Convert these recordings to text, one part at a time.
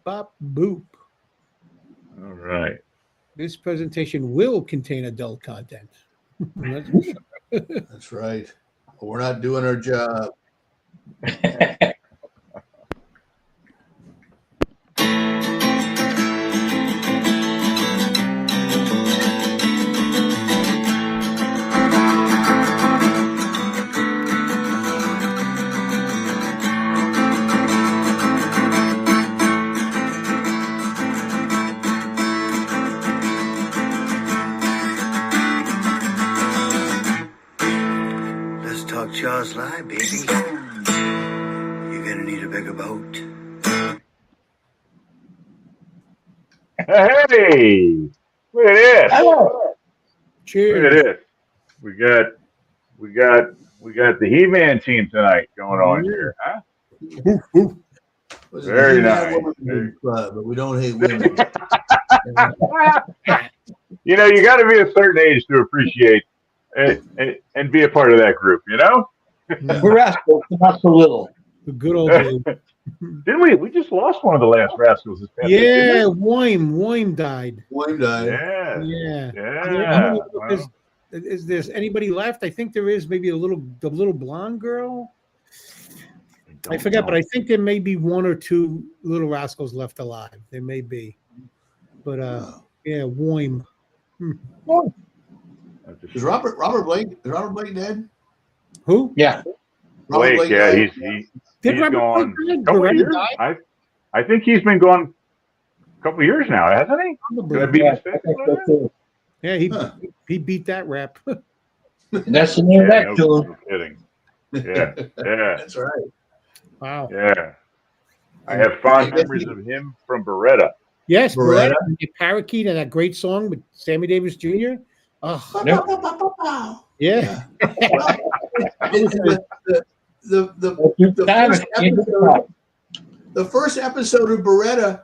bop, boop. All right. This presentation will contain adult content. That's right. We're not doing our job. Let's talk Jaws Live, baby. You're gonna need a bigger boat. Hey, look at this. Hello. Look Cheers. at this. We got the He-Man team tonight going on here, huh? Listen, Very we nice. have women club, but we don't hate women. You know, you got to be a certain age to appreciate and be a part of that group. You know? We're rascals, but not so little. The good old days. Didn't we? We just lost one of the last rascals this past week, Yeah, didn't Woim died. Wayne we? died. Yeah. Yeah. Yeah. Is there anybody left? I think there is maybe the little blonde girl. I forget, but I think there may be one or two little rascals left alive. There may be. But yeah, Woim. Is Robert Blake dead? Who? Yeah. Robert Blake, yeah, died? he's Robert gone Blake a couple of already years. die? I think he's been gone a couple of years now, hasn't he? Did I be Yeah, I mistaken? think so too. Yeah, he beat that rap. And that's the name of that no tune. kidding. Yeah, yeah, That's right. Wow. yeah. I have fond memories of him from Beretta. Yes, Beretta. Beretta, the Parakeet, and that great song with Sammy Davis Jr. Oh, yeah. The first episode of Beretta,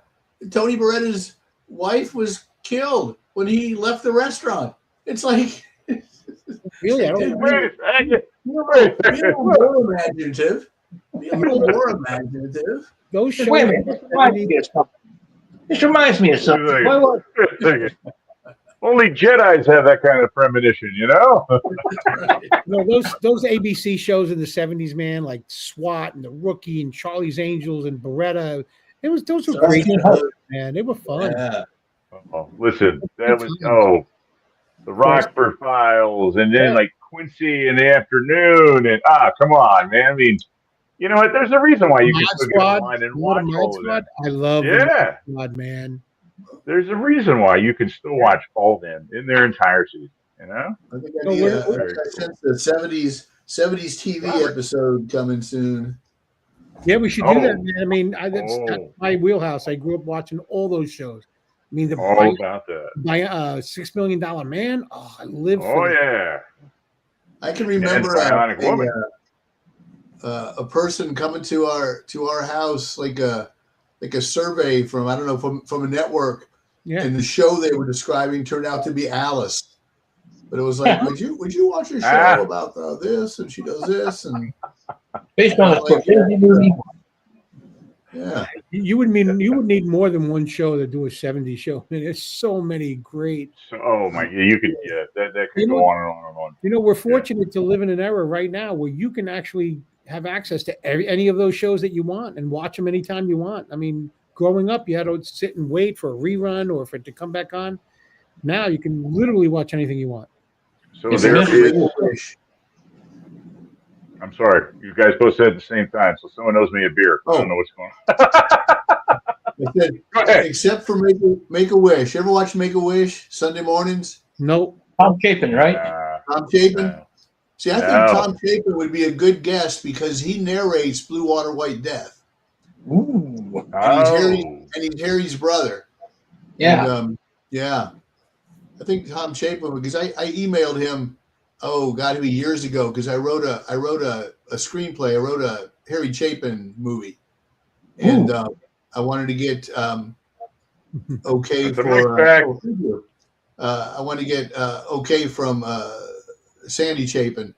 Tony Beretta's wife was killed when he left the restaurant. It's like Really? I don't Wait a second. be a little more imaginative. Be a little more imaginative. Those shows. Wait a minute. This reminds me of something. This reminds me of something. Why was- Wait a second. Only Jedis have that kind of premonition, you know? No, those ABC shows in the 70s, man, like SWAT and The Rookie and Charlie's Angels and Beretta. Those were great shows, man. They were fun. Yeah. Oh, listen, that was the Rockford Files, and then like Quincy in the afternoon, and come on, man. I mean, you know what? There's a reason why you can still get online and watch all of that. I love Yeah. the Mod Squad, man. There's a reason why you can still watch all of them in their entirety. You know? I think I sense the 70s TV episode coming soon. Yeah, we should do that, man. I mean, that's my wheelhouse. I grew up watching all those shows. I mean, all about that. By $6 Million Man. Oh, I live for Oh that. yeah. I can remember Bionic Woman. a person coming to our house like a survey from, I don't know, from a network. Yeah. And the show they were describing turned out to be Alice. But it was like, would you watch a show about this, and she does this, and based on a Scorsese movie? Yeah. You would need more than one show to do a 70s show. I mean, there's so many great. So, oh my, you could that could go on and on and on. You know, we're fortunate to live in an era right now where you can actually have access to any of those shows that you want and watch them anytime you want. I mean, growing up, you had to sit and wait for a rerun or for it to come back on. Now you can literally watch anything you want. So there is. I'm sorry, you guys both said at the same time, so someone owes me a beer. I don't know what's going on. I said, except for Make a Wish. Ever watch Make a Wish Sunday mornings? Nope. Tom Chapin, right? Tom Chapin. See, I think Tom Chapin would be a good guest because he narrates Blue Water, White Death. Ooh. And he's Harry's brother. Yeah. And, yeah. I think Tom Chapin, because I emailed him, got to be years ago, because I wrote a screenplay. I wrote a Harry Chapin movie, and I wanted to get okay for. I wanted to get okay from Sandy Chapin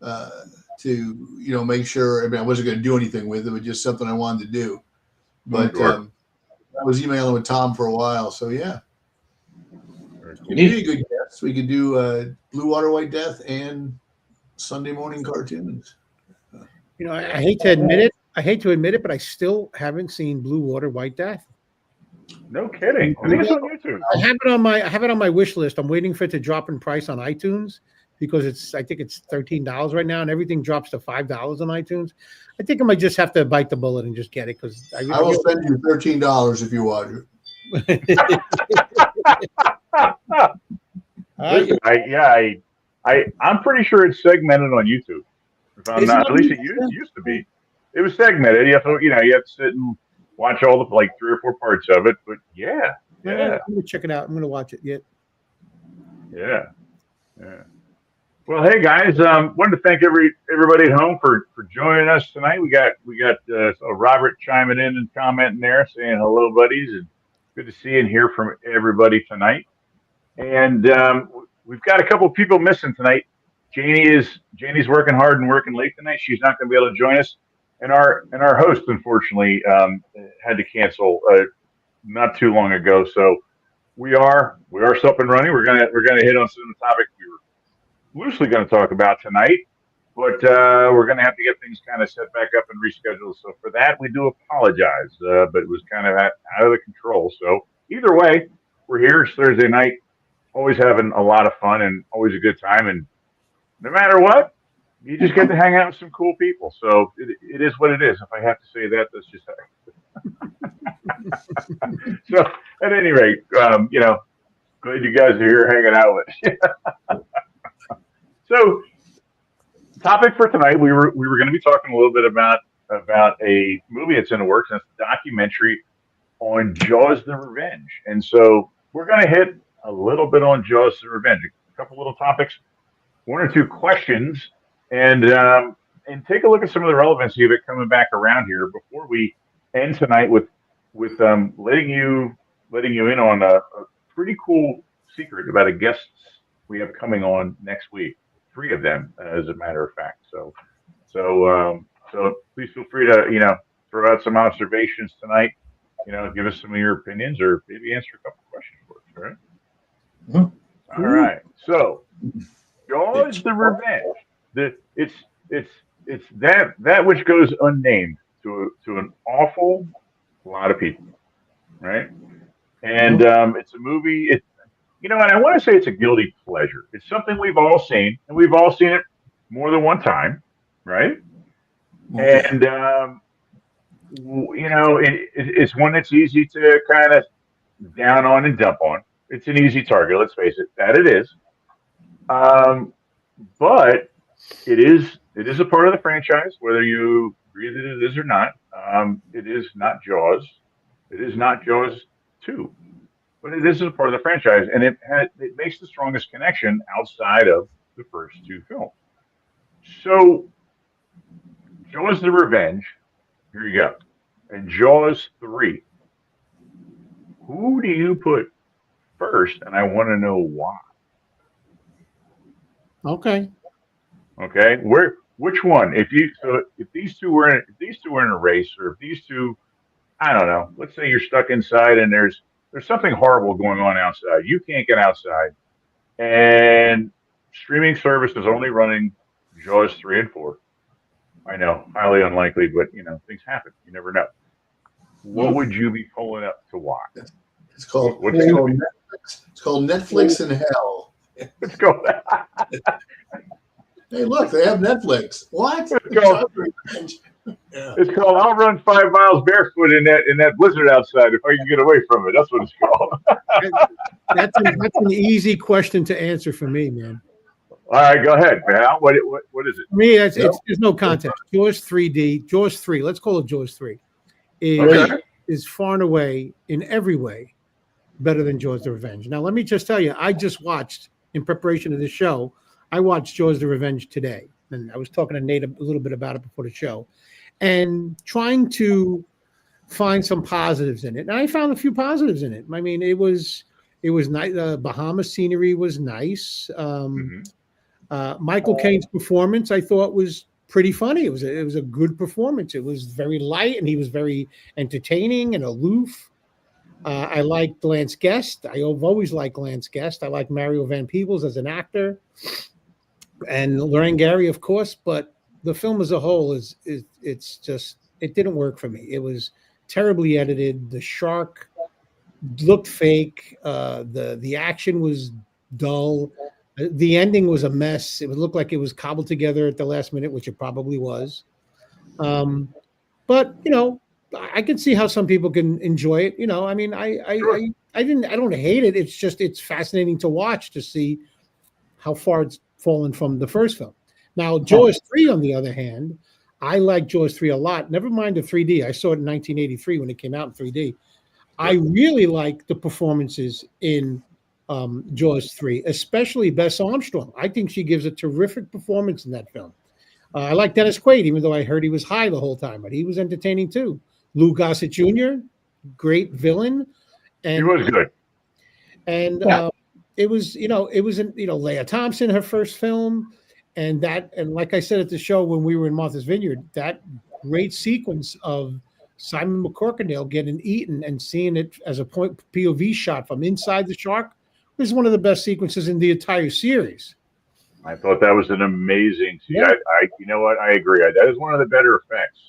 to make sure. I mean, I wasn't going to do anything with it, but just something I wanted to do. But I was emailing with Tom for a while. So yeah, We be a need, good guest. We could do Blue Water White Death and Sunday morning cartoons. I hate to admit it. But I still haven't seen Blue Water White Death. No kidding. I think it's on YouTube. I have it on my wish list. I'm waiting for it to drop in price on iTunes because I think it's $13 right now, and everything drops to $5 on iTunes. I think I might just have to bite the bullet and just get it because I will send you $13 if you watch it. Listen, I'm pretty sure it's segmented on YouTube. If I'm not, at least it used to be. It was segmented. You have to sit and watch all the 3 or 4 parts of it. But yeah. I'm gonna check it out. I'm gonna watch it. Yeah. Well, hey guys, wanted to thank everybody at home for joining us tonight. We got Robert chiming in and commenting there, saying hello, buddies, and good to see and hear from everybody tonight. And we've got a couple people missing tonight. Janie's working hard and working late tonight. She's not going to be able to join us, and our host unfortunately had to cancel not too long ago. So we are still up and running. We're gonna hit on some of the topics we were loosely going to talk about tonight, but we're going to have to get things kind of set back up and rescheduled. So for that, we do apologize, but it was kind of out of the control. So either way, we're here. It's Thursday night. Always having a lot of fun and always a good time. And no matter what, you just get to hang out with some cool people. So it is what it is. If I have to say that, that's just so. At any rate, glad you guys are here hanging out with us. So, topic for tonight, we were going to be talking a little bit about a movie that's in the works, and it's a documentary on Jaws: The Revenge. And so we're going to hit a little bit on Jaws: The Revenge, a couple little topics, 1 or 2 questions, and take a look at some of the relevancy of it coming back around here before we end tonight with letting you in on a pretty cool secret about a guest we have coming on next week. 3 of them, as a matter of fact. So please feel free to throw out some observations tonight. Give us some of your opinions, or maybe answer a couple questions for us. All right. Mm-hmm. All right. So, Jaws: The Revenge. It's that which goes unnamed to an awful lot of people, right? And it's a movie. And I want to say it's a guilty pleasure. It's something we've all seen, and we've all seen it more than one time, right? Okay. And, it's one that's easy to kind of down on and dump on. It's an easy target, let's face it, that it is. But it is a part of the franchise, whether you agree that it is or not. It is not Jaws. It is not Jaws 2. But it is a part of the franchise, and it makes the strongest connection outside of the first 2 films. So, Jaws: The Revenge, here you go, and Jaws 3. Who do you put first? And I want to know why. Okay. Which one? If these two were in a race, or if these two, I don't know. Let's say you're stuck inside and there's something horrible going on outside. You can't get outside, and streaming service is only running Jaws 3 and 4. I know, highly unlikely, but things happen. You never know. What would you be pulling up to watch? It's called Netflix. It's called Netflix in Hell. Let's go. Hey, look, they have Netflix. What? It's called I'll Run 5 Miles Barefoot in that blizzard outside if I can get away from it. That's what it's called. That's an easy question to answer for me, man. All right, go ahead, Val. What is it? For me, there's no context. Jaws 3D, Jaws 3, let's call it Jaws 3, is far and away, in every way, better than Jaws: The Revenge. Now, let me just tell you, I just watched, in preparation of this show, I watched Jaws: The Revenge today. And I was talking to Nate a little bit about it before the show, and trying to find some positives in it. And I found a few positives in it. I mean, it was nice. Bahamas scenery was nice. Michael Caine's performance, I thought, was pretty funny. It was a good performance. It was very light, and he was very entertaining and aloof. I liked Lance Guest. I've always liked Lance Guest. I like Mario Van Peebles as an actor, and Lorraine Gary, of course. But the film as a whole it's just it didn't work for me. It was terribly edited. The shark looked fake. The action was dull. The ending was a mess. It looked like it was cobbled together at the last minute, which it probably was. But I can see how some people can enjoy it. I mean, I don't hate it. It's just it's fascinating to watch to see how far it's fallen from the first film. Now, Jaws 3, on the other hand, I like Jaws 3 a lot. Never mind the 3D. I saw it in 1983 when it came out in 3D. I really like the performances in Jaws 3, especially Bess Armstrong. I think she gives a terrific performance in that film. I like Dennis Quaid, even though I heard he was high the whole time, but he was entertaining too. Lou Gossett Jr., great villain. And he was good. And it was Leah Thompson, her first film, and like I said at the show when we were in Martha's Vineyard, that great sequence of Simon McCorkindale getting eaten and seeing it as a point POV shot from inside the shark was one of the best sequences in the entire series. I thought that was an amazing. You know what? I agree. That is one of the better effects.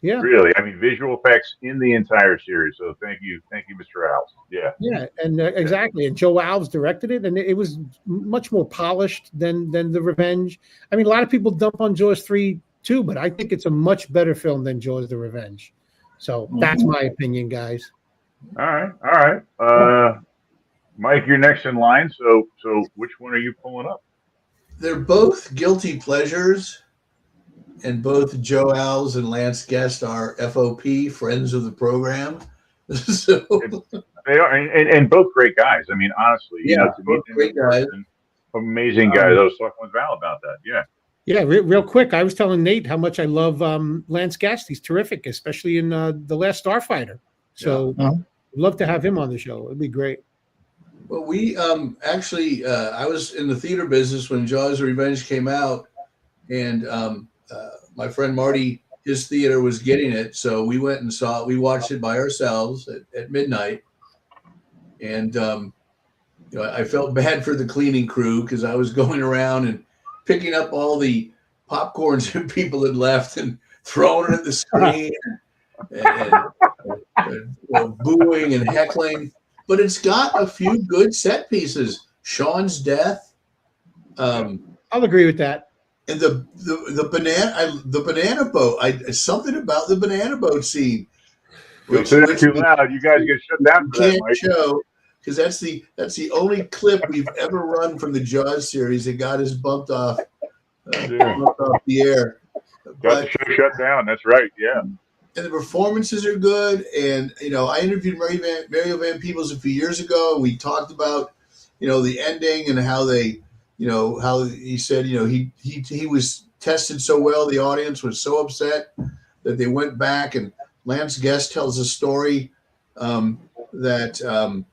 Yeah, really. I mean, visual effects in the entire series. So thank you, Mr. Alves. Yeah, and exactly. And Joe Alves directed it, and it was much more polished than The Revenge. I mean, a lot of people dump on Jaws 3 too, but I think it's a much better film than Jaws: The Revenge. So that's my opinion, guys. All right. Mike, you're next in line. So which one are you pulling up? They're both guilty pleasures, and both Joe Alves and Lance Guest are FOP, friends of the program. So they are, and both great guys. I mean, honestly, to meet them great guys, amazing guys. I was talking with Val about that. Yeah, real quick. I was telling Nate how much I love Lance Guest. He's terrific, especially in The Last Starfighter. So love to have him on the show. It'd be great. Well, we actually, I was in the theater business when Jaws: The Revenge came out, and my friend Marty, his theater was getting it, so we went and saw it. We watched it by ourselves at midnight, and I felt bad for the cleaning crew because I was going around and picking up all the popcorns that people had left and throwing it at the screen, and booing and heckling. But it's got a few good set pieces. Sean's death. I'll agree with that. And the banana boat. Something about the banana boat scene. Which too loud. You guys get shut down for that, Mike. Show because that's the only clip we've ever run from the Jaws series that got us bumped off the air. Got the show shut down. That's right. Yeah. And the performances are good. And, I interviewed Mario Van Peebles a few years ago, and we talked about, the ending and how they, how he said, he was tested so well, the audience was so upset that they went back. And Lance Guest tells a story that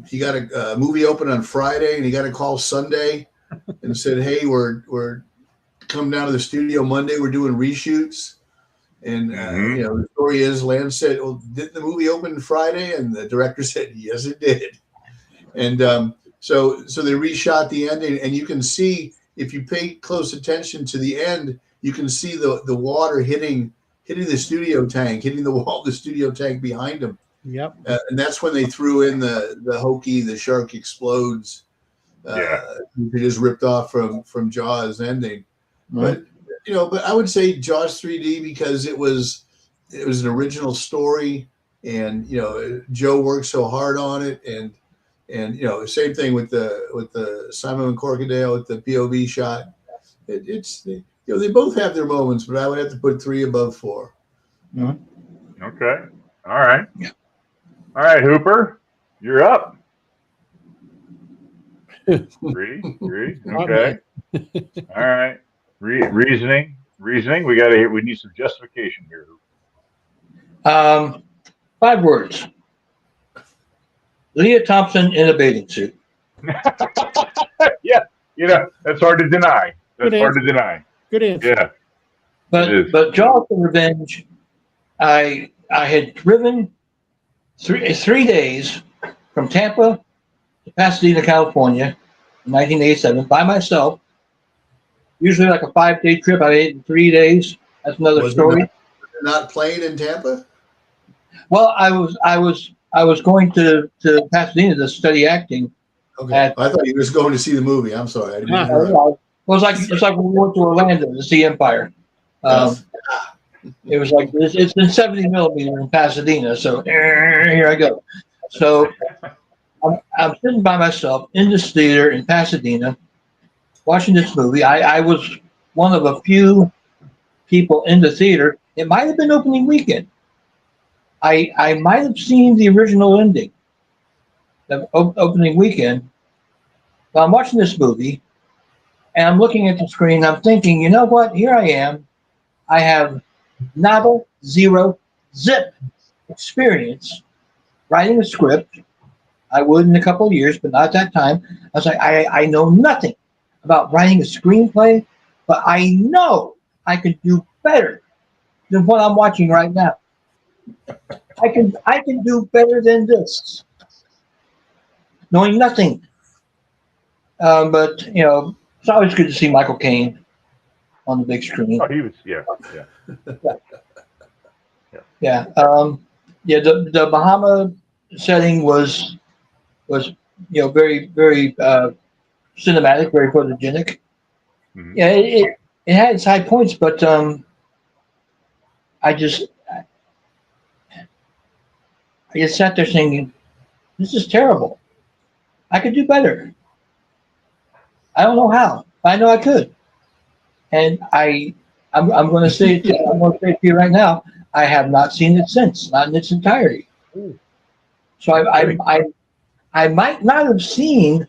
he got a movie open on Friday, and he got a call Sunday and said, hey, we're coming down to the studio Monday. We're doing reshoots. And, the story is Lance said, well, didn't the movie open Friday? And the director said, yes, it did. And so they reshot the ending. And you can see, if you pay close attention to the end, you can see the water hitting the studio tank, hitting the wall of the studio tank behind him. Yep. And that's when they threw in the hokey, the shark explodes. It just ripped off from Jaws ending. But but I would say Jaws 3D because it was an original story, and Joe worked so hard on it, and same thing with the Simon Corkindale with the POV shot. They both have their moments, but I would have to put 3 above 4. Mm-hmm. Okay. All right. Yeah. All right, Hooper, you're up. 3. Okay. All right. Reasoning. We need some justification here. 5 words. Leah Thompson in a bathing suit. Yeah, that's hard to deny. Good answer. Yeah. But Jaws: The Revenge, I had driven three days from Tampa to Pasadena, California, in 1987, by myself. Usually like a 5-day trip. I made it in 3 days. That's another story. Not playing in Tampa? Well, I was going to Pasadena to study acting. Okay, I thought you were just going to see the movie. I'm sorry, I didn't mean to interrupt. Well, it was like just like when we went to Orlando to see Empire. Yes. It was like it's been 70 millimeter in Pasadena, so here I go. So I'm sitting by myself in this theater in Pasadena, watching this movie. I was one of a few people in the theater. It might have been opening weekend. I might have seen the original ending, the opening weekend. But I'm watching this movie, and I'm looking at the screen. I'm thinking, you know what? Here I am. I have nada, zero, zip experience writing a script. I would in a couple of years, but not at that time. I was like, I know nothing about writing a screenplay, but I know I can do better than what I'm watching right now. I can do better than this, knowing nothing. But you know, it's always good to see Michael Caine on the big screen. Oh, he was, yeah. The Bahama setting was very very cinematic, very photogenic. Mm-hmm. Yeah, it had its high points, but I just sat there thinking, this is terrible. I could do better. I don't know how, but I know I could. And I'm going to say it. I'm going to say it to you right now. I have not seen it since, not in its entirety. Ooh. So I might not have seen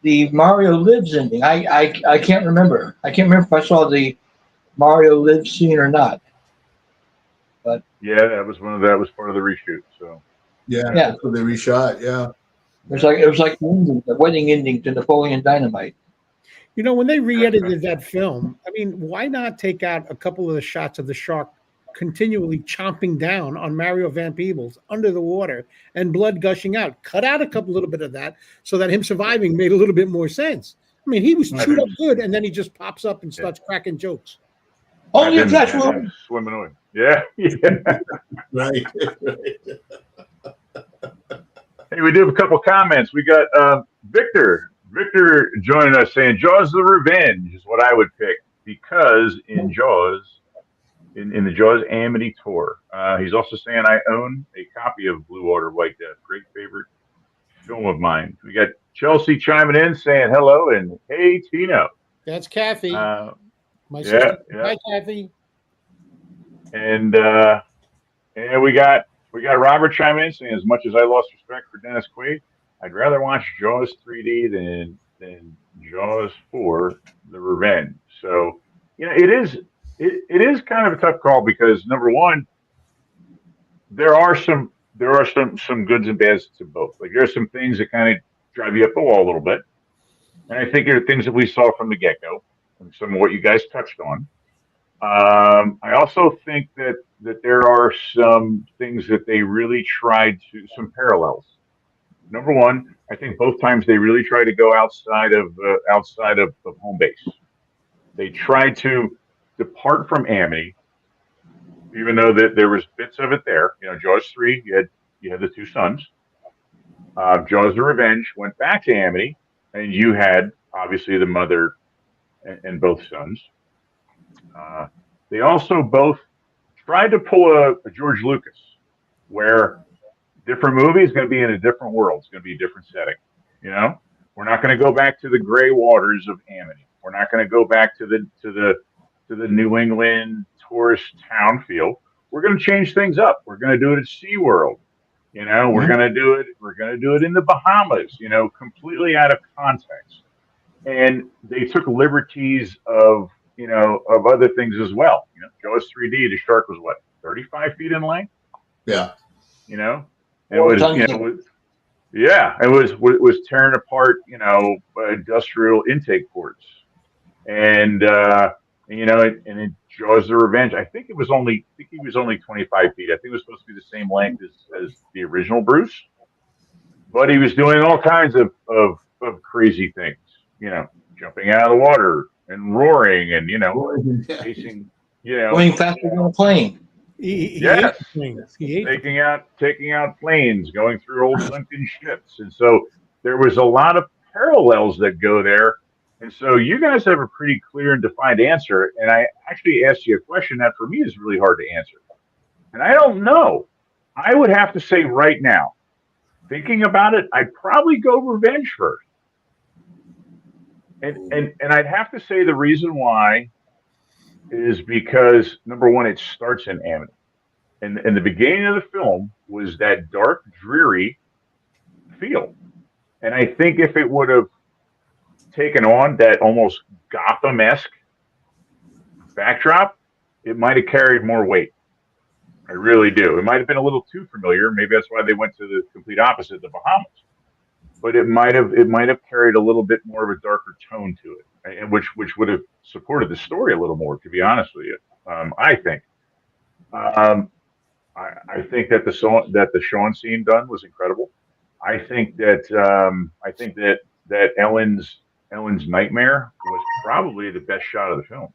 the Mario Lives ending. I can't remember. I can't remember if I saw the Mario Lives scene or not. But yeah, that was part of the reshoot. So yeah, that's what they reshot. Yeah, it was like the wedding ending to Napoleon Dynamite. You know, when they re-edited that film, I mean, why not take out a couple of the shots of the shark continually chomping down on Mario Van Peebles under the water and blood gushing out? Cut out a little bit of that so that him surviving made a little bit more sense. I mean, he was chewed up good, and then he just pops up and starts cracking jokes. Only a flash wound. Swimming away. Yeah. right. Hey, we do have a couple comments. We got Victor. Victor joining us saying Jaws the Revenge is what I would pick because in Jaws, in the Jaws Amity tour, he's also saying I own a copy of Blue Water White Death. Great favorite film of mine. We got Chelsea chiming in saying hello and hey Tino. That's Kathy. My sister. Yeah. Hi Kathy. And we got Robert chiming in saying as much as I lost respect for Dennis Quaid, I'd rather watch Jaws 3D than Jaws 4: The Revenge. So, you know, it is kind of a tough call because number one, there are some goods and bads to both. Like there are some things that kind of drive you up the wall a little bit, and I think there are things that we saw from the get-go, and some of what you guys touched on. I also think that there are some things that they really tried to some parallels. Number one, I think both times they really tried to go outside of home base. They tried to depart from Amity, even though that there was bits of it there. You know, Jaws 3, you had the two sons. Jaws the Revenge went back to Amity, and you had obviously the mother and both sons. They also both tried to pull a George Lucas, where different movie is going to be in a different world. It's going to be a different setting. You know, we're not going to go back to the gray waters of Amity. We're not going to go back to the New England tourist town feel. We're going to change things up. We're going to do it at SeaWorld. You know, we're going to do it. We're going to do it in the Bahamas. You know, completely out of context. And they took liberties of other things as well. You know, Jaws 3D, the shark was what, 35 feet in length? Yeah. You know, it was it was tearing apart, industrial intake ports. And And, you know, and in Jaws: The Revenge, I think he was only 25 feet. I think it was supposed to be the same length as the original Bruce, but he was doing all kinds of crazy things. You know, jumping out of the water and roaring, and you know, chasing. You know, Going faster than a plane. He ate yes, the planes. He ate the taking out planes, going through old sunken ships, and so there was a lot of parallels that go there. And so you guys have a pretty clear and defined answer. And I actually asked you a question that for me is really hard to answer. And I don't know. I would have to say right now, thinking about it, I'd probably go Revenge first. And I'd have to say the reason why is because number one, it starts in Amity. And the beginning of the film was that dark, dreary feel. And I think if it would have taken on that almost Gotham-esque backdrop, it might have carried more weight. I really do. It might have been a little too familiar. Maybe that's why they went to the complete opposite, the Bahamas. But it might have carried a little bit more of a darker tone to it, and which would have supported the story a little more. To be honest with you, I think. I think that the Sean scene done was incredible. I think that Ellen's nightmare was probably the best shot of the film.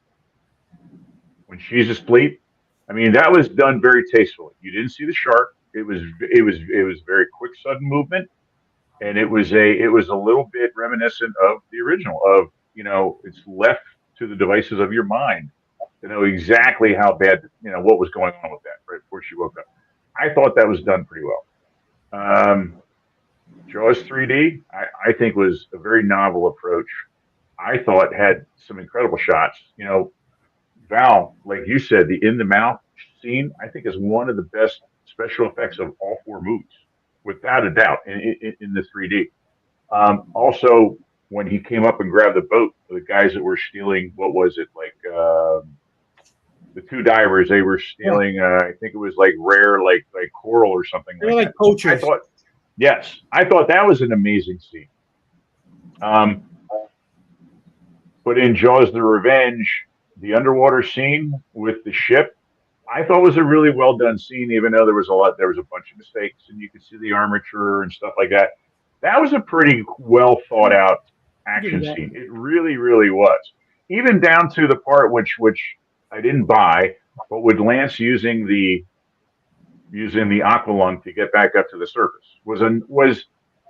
When she's asleep, I mean, that was done very tastefully. You didn't see the shark. It was very quick, sudden movement, and it was a little bit reminiscent of the original. Of, you know, it's left to the devices of your mind to know exactly how bad, you know, what was going on with that right before she woke up. I thought that was done pretty well. Jaws 3D, I think was a very novel approach. I thought had some incredible shots. You know, Val, like you said, the in the mouth scene, I think is one of the best special effects of all four movies, without a doubt, in the 3D. Also, when he came up and grabbed the boat, the guys that were stealing, what was it, like the two divers, they were stealing, I think it was like rare, like coral or something like that. Poachers. I thought that was an amazing scene. But in Jaws: The Revenge, the underwater scene with the ship, I thought was a really well done scene, even though there was a bunch of mistakes and you could see the armature and stuff like that. That was a pretty well thought out action scene. It really, really was. Even down to the part which I didn't buy, but with Lance using the aqualung to get back up to the surface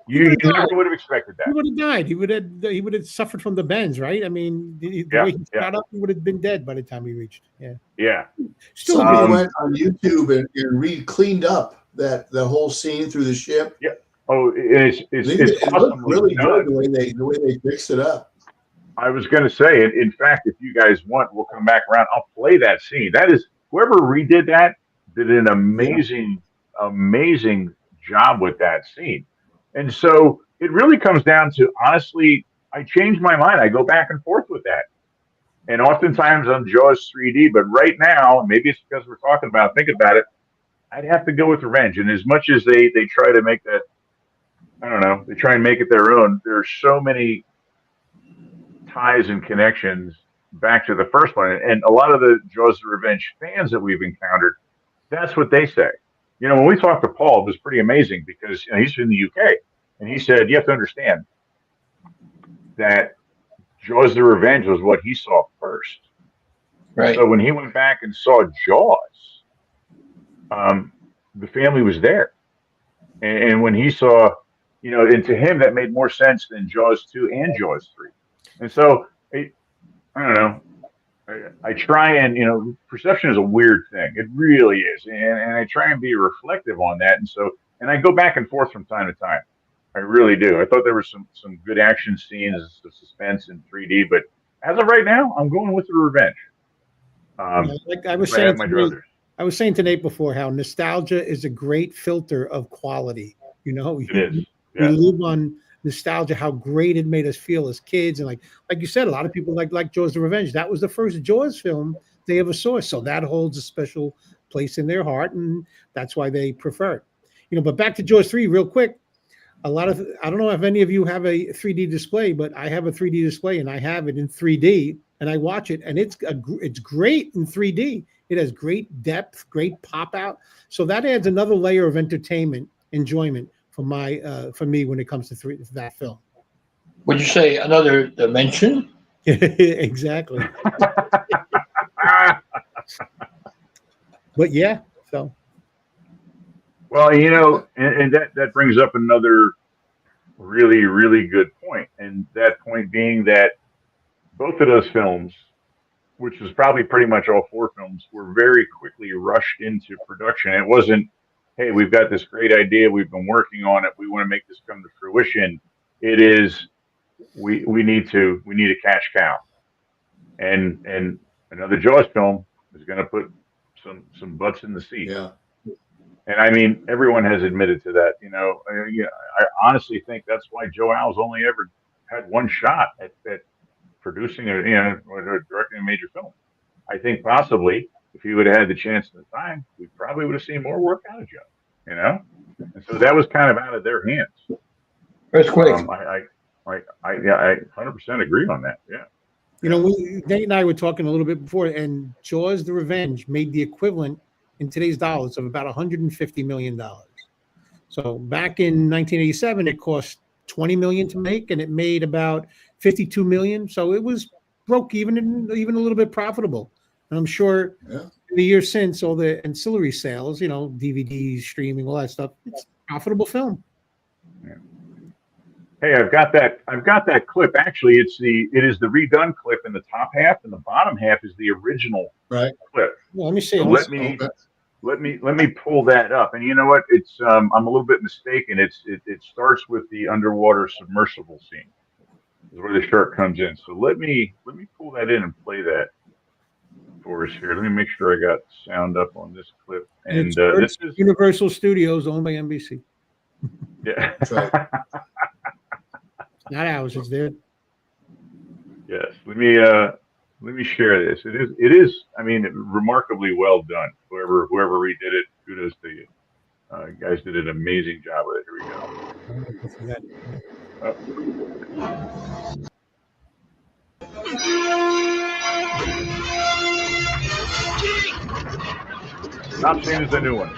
you never would have expected that. He would have died. He would have suffered from the bends, right? I mean, the way he got up, he would have been dead by the time he reached. Yeah. Yeah. Somebody went on YouTube and cleaned up the whole scene through the ship. Yeah. Oh, it looked really good the way they fixed it up. I was going to say, in fact, if you guys want, we'll come back around. I'll play that scene. That is, whoever redid that did an amazing job with that scene. And so it really comes down to, honestly, I changed my mind. I go back and forth with that. And oftentimes on Jaws 3D, but right now, maybe it's because we're thinking about it, I'd have to go with Revenge. And as much as they try to make that, I don't know, they try and make it their own, there's so many ties and connections back to the first one. And a lot of the Jaws: The Revenge fans that we've encountered, that's what they say. You know, when we talked to Paul, it was pretty amazing because, you know, he's in the UK, and he said, you have to understand that Jaws: The Revenge was what he saw first. Right. So when he went back and saw Jaws, the family was there. And when he saw, you know, and to him, that made more sense than Jaws 2 and Jaws 3. And so, I don't know. I try and, you know, perception is a weird thing. It really is. And I try and be reflective on that. And I go back and forth from time to time. I really do. I thought there were some good action scenes, the suspense in 3D, but as of right now, I'm going with the Revenge. Like I was saying to Nate before, how nostalgia is a great filter of quality. You know, it is. We live on nostalgia, how great it made us feel as kids, and like you said, a lot of people like Jaws: The Revenge. That was the first Jaws film they ever saw, so that holds a special place in their heart, and that's why they prefer it. You know, but back to Jaws 3 real quick. I don't know if any of you have a 3D display, but I have a 3D display, and I have it in 3D. and I watch it, and it's great in 3D. It has great depth, great pop out. So that adds another layer of entertainment enjoyment for me when it comes to that film. Would you say another dimension? Exactly. But yeah, so. Well, and that brings up another really, really good point. And that point being that both of those films, which was probably pretty much all four films, were very quickly rushed into production. It wasn't, hey, we've got this great idea, we've been working on it, we want to make this come to fruition. It is, we need a cash cow. And another Jaws film is going to put some butts in the seat. Yeah. And I mean, everyone has admitted to that. I honestly think that's why Joe Al's only ever had one shot at producing or directing a major film. I think possibly if he would have had the chance at the time, we probably would have seen more work out of Joe. And so that was kind of out of their hands. Earthquake. I 100% agree on that. Yeah. Nate and I were talking a little bit before, and Jaws: The Revenge made the equivalent in today's dollars of about $150 million. So back in 1987, it cost $20 million to make, and it made about $52 million. So it was broke even and even a little bit profitable. And I'm sure in the years since, all the ancillary sales, DVDs, streaming, all that stuff, it's a profitable film. Yeah. Hey, I've got that clip. Actually, it is the redone clip in the top half, and the bottom half is the original clip. Well, let me see. So let me pull that up. And you know what? It's I'm a little bit mistaken. It starts with the underwater submersible scene, is where the shark comes in. So let me pull that in and play that for us here. Let me make sure I got sound up on this clip. And this is Universal Studios, owned by NBC. Yeah. That's right. Not ours, it's there. Yes. Let me share this. It is. I mean, remarkably well done. Whoever redid it, kudos to you. You guys did an amazing job with it. Here we go. Not seen as the new one.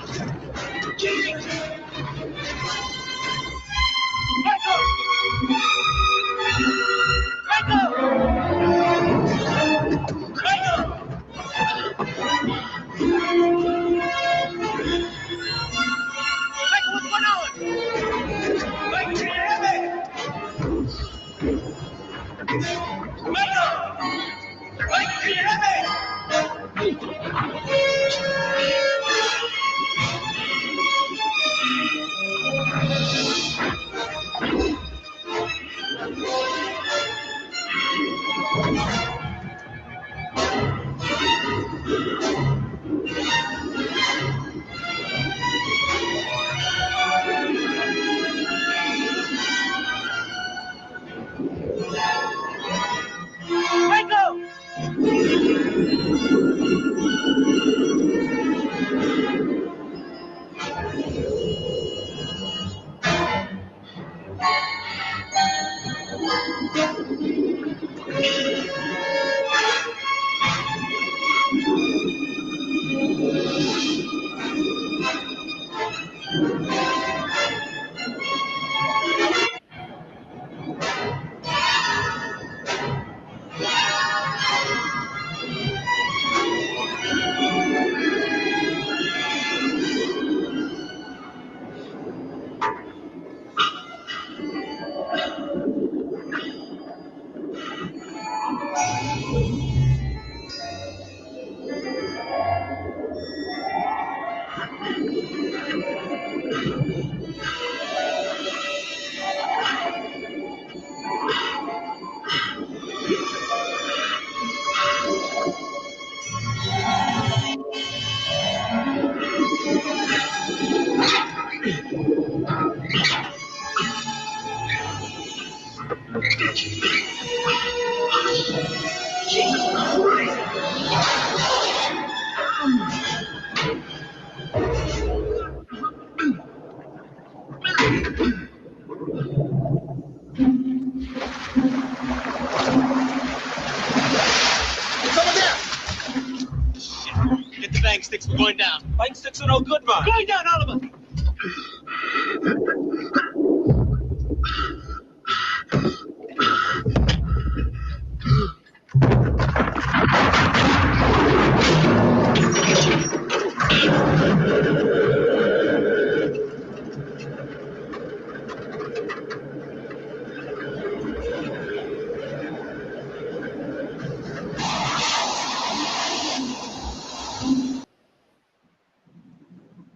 sticks. We're going down. Fighting sticks are no good, man. Going down, Oliver.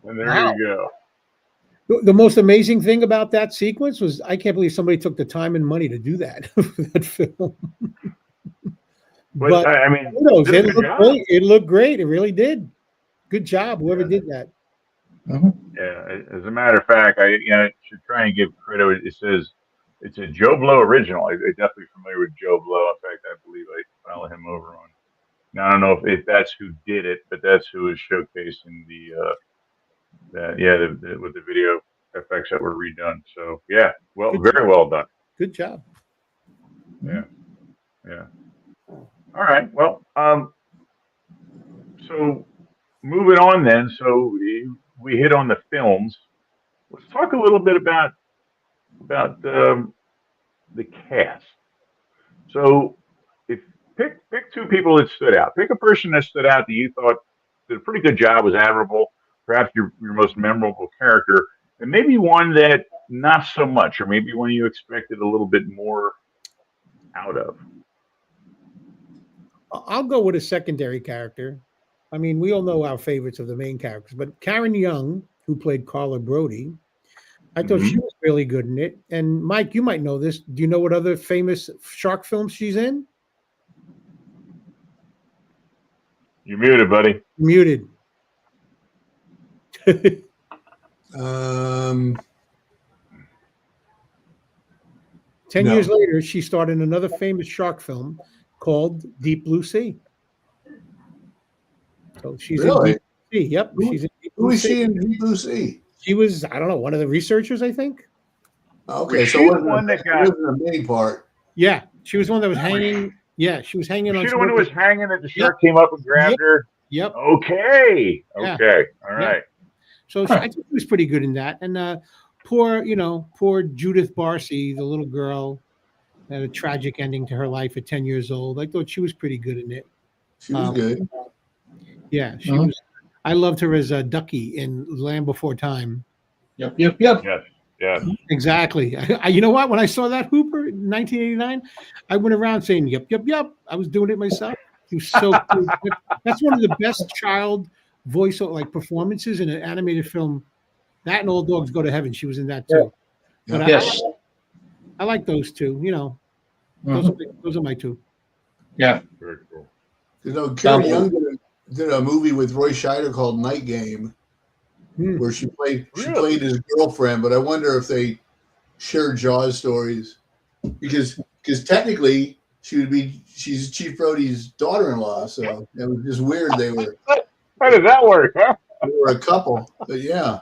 And there you go. The most amazing thing about that sequence was I can't believe somebody took the time and money to do that for that film. But I mean, kudos, it looked great. It looked great. It really did. Good job, whoever did that. Yeah, as a matter of fact, I should try and give credit. It says it's a Joe Blow original. I'm definitely familiar with Joe Blow. In fact, I believe I follow him over on. Now I don't know if that's who did it, but that's who is showcasing with the video effects that were redone. So yeah, well, very well done. Good job. Yeah. All right. Well, so moving on then. So we hit on the films. Let's talk a little bit about the cast. So if pick two people that stood out. Pick a person that stood out that you thought did a pretty good job, was admirable, perhaps your most memorable character, and maybe one that not so much, or maybe one you expected a little bit more out of. I'll go with a secondary character. I mean, we all know our favorites of the main characters, but Karen Young, who played Carla Brody, I thought she was really good in it. And Mike, you might know this. Do you know what other famous shark films she's in? You're muted, buddy. Muted. 10 years later, she starred in another famous shark film called Deep Blue Sea. So she's in Deep Blue Sea. Yep. She's in Deep Blue Who is Sea. she in Deep Blue Sea? She was, I don't know, one of the researchers, I think. Okay, so it wasn't a main part. Yeah, she was one that was hanging. Yeah, she was hanging on. She the one who was hanging that the shark came up and grabbed her? Yep. Okay. Yeah. Okay. All right. So I think she was pretty good in that. And poor Judith Barcy, the little girl, had a tragic ending to her life at 10 years old. I thought she was pretty good in it. She was good. Yeah, she was. I loved her as Ducky in Land Before Time. Yep. Yes. Exactly. You know what? When I saw that Hooper in 1989, I went around saying, yep. I was doing it myself. He was so cool. That's one of the best child voice performances in an animated film. That and All Dogs Go to Heaven. She was in that too. Yeah. But I like those two. Those are my two. Yeah. Very cool. Karen Young did a movie with Roy Scheider called Night Game, where she played his girlfriend. But I wonder if they shared Jaws stories because technically she's Chief Brody's daughter-in-law. So it was just weird. They were. How did that work, huh? They were a couple, but yeah.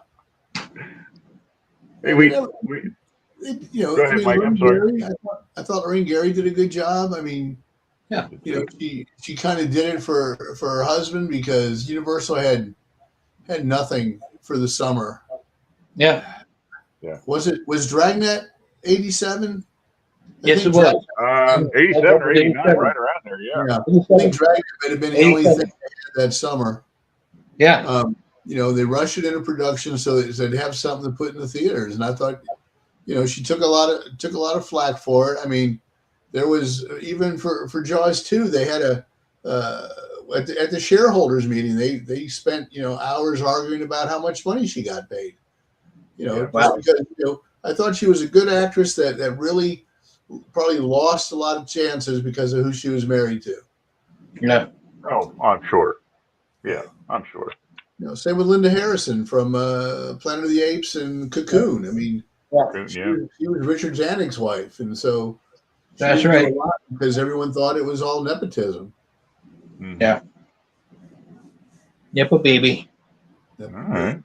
Hey, go ahead, Mike. I'm sorry. I thought Lorraine Gary did a good job. I mean, yeah, she kind of did it for her husband because Universal had nothing for the summer. Yeah. Was Dragnet 87? Yes, it was. 87 or 89, right around there. Yeah. I think Dragnet might have been the only thing they had that summer. Yeah. They rushed it into production so they'd have something to put in the theaters. And I thought, she took a lot of flack for it. I mean, there was even for Jaws 2, they had at the shareholders meeting, they spent hours arguing about how much money she got paid. Because I thought she was a good actress that really probably lost a lot of chances because of who she was married to. Yeah. Oh, I'm sure. Yeah, I'm sure. Same with Linda Harrison from Planet of the Apes and Cocoon. I mean, she was Richard Zanuck's wife, and so that's right. Because everyone thought it was all nepotism. Mm-hmm. Yeah. Nipple baby. All right.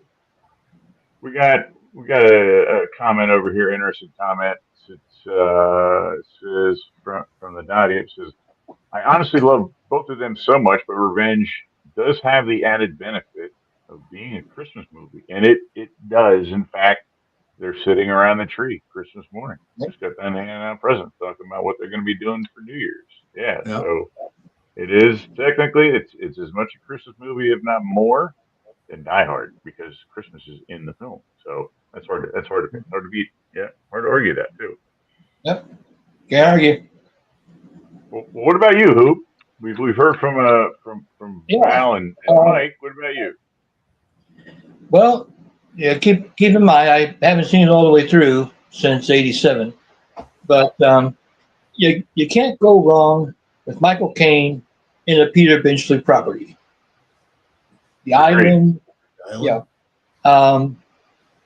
We got a comment over here. Interesting comment. It says from the Dottie. It says, "I honestly love both of them so much, but Revenge does have the added benefit of being a Christmas movie, and it does. In fact, they're sitting around the tree Christmas morning. Just got done handing out presents, talking about what they're going to be doing for New Year's. Yeah, Yeah. so it is technically it's as much a Christmas movie, if not more, than Die Hard, because Christmas is in the film. So hard to beat. Yeah, hard to argue that too. Yep. Can't argue. Well, what about you, Hoop? We've heard from Yeah. Val and Mike. What about you? Well, yeah, keep in mind, I haven't seen it all the way through since '87, but you can't go wrong with Michael Caine in a Peter Benchley property. The Island, yeah.